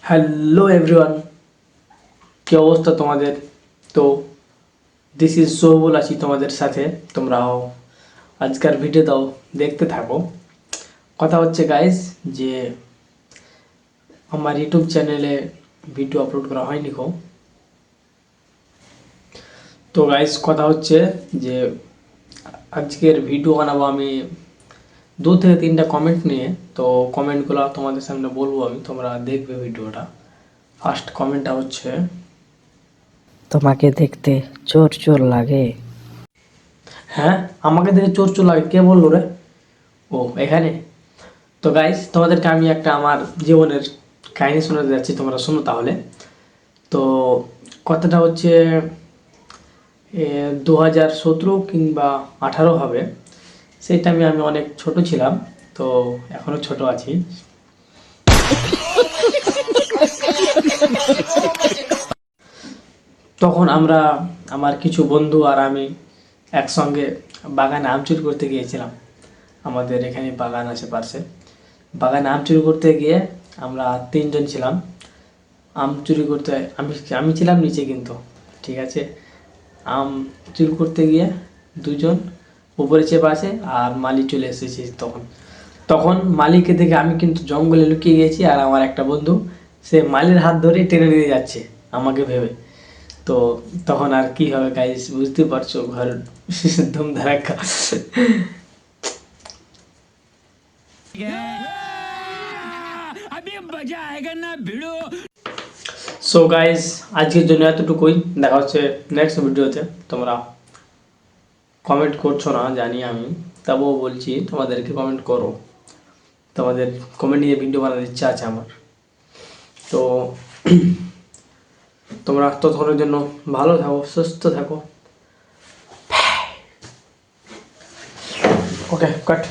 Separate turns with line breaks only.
Hello everyone, কি অবস্থা তোমাদের? তো দিস ইজ সোহবুল, আছি তোমাদের সাথে। তোমরাও আজকের ভিডিওটাও দেখতে থাকো। কথা হচ্ছে গাইস যে আমার ইউটিউব চ্যানেলে ভিডিও আপলোড করা হয়নি কো। তো গাইস কথা হচ্ছে যে আজকের ভিডিও বানাবো আমি 2 থেকে 3টা কমেন্ট নিয়ে। তো কমেন্টগুলো তোমাদের সামনে বলবো আমি, তোমরা দেখবে ভিডিওটা। ফার্স্ট কমেন্টটা হচ্ছে,
তোমাকে দেখতে চোর চোর লাগে।
হ্যাঁ আমাকে দেখে চোর চোর লাগে, কে বললো রে? ও এখানে। তো গাইস তোমাদেরকে আমি একটা আমার জীবনের কাহিনী শোনাতে যাচ্ছি, তোমরা শোনো তাহলে। তো কথাটা হচ্ছে 2017 কিংবা 18 হবে। সেই টাইমে আমি অনেক ছোট ছিলাম, তো এখনও ছোট আছি। তখন আমরা, আমার কিছু বন্ধু আর আমি একসঙ্গে বাগানে আম চুরি করতে গিয়েছিলাম। আমাদের এখানে বাগান আছে পাশে। বাগানে আম চুরি করতে গিয়ে আমরা 3জন ছিলাম। আম চুরি করতে আমি আমি ছিলাম নিচে, কিন্তু ঠিক আছে। আম চুরি করতে গিয়ে 2জন উপরে চেপে আছে আর মালি চলে এসেছে। তখন তখন মালিকে দেখে আমি কিন্তু জঙ্গলে লুকিয়ে গেছি, আর আমার একটা বন্ধু সে মালির হাত ধরে টেনে নিয়ে যাচ্ছে আমাকে ভেবে। তো তখন আর কি হবে গাইস, বুঝতে পারছো, ঘর ধুম ধারাক্কা। সো গাইস আজকের জন্য এতটুকুই, দেখা হচ্ছে নেক্সট ভিডিওতে। তোমরা কমেন্ট করছো না জানি আমি, তবুও বলছি তোমাদেরকে কমেন্ট করো। তোমাদের কমেন্ট নিয়ে ভিডিও বানানোর ইচ্ছা আছে আমার। তো তোমরা ততক্ষণের জন্য ভালো থাকো, সুস্থ থাকো। ওকে কাট।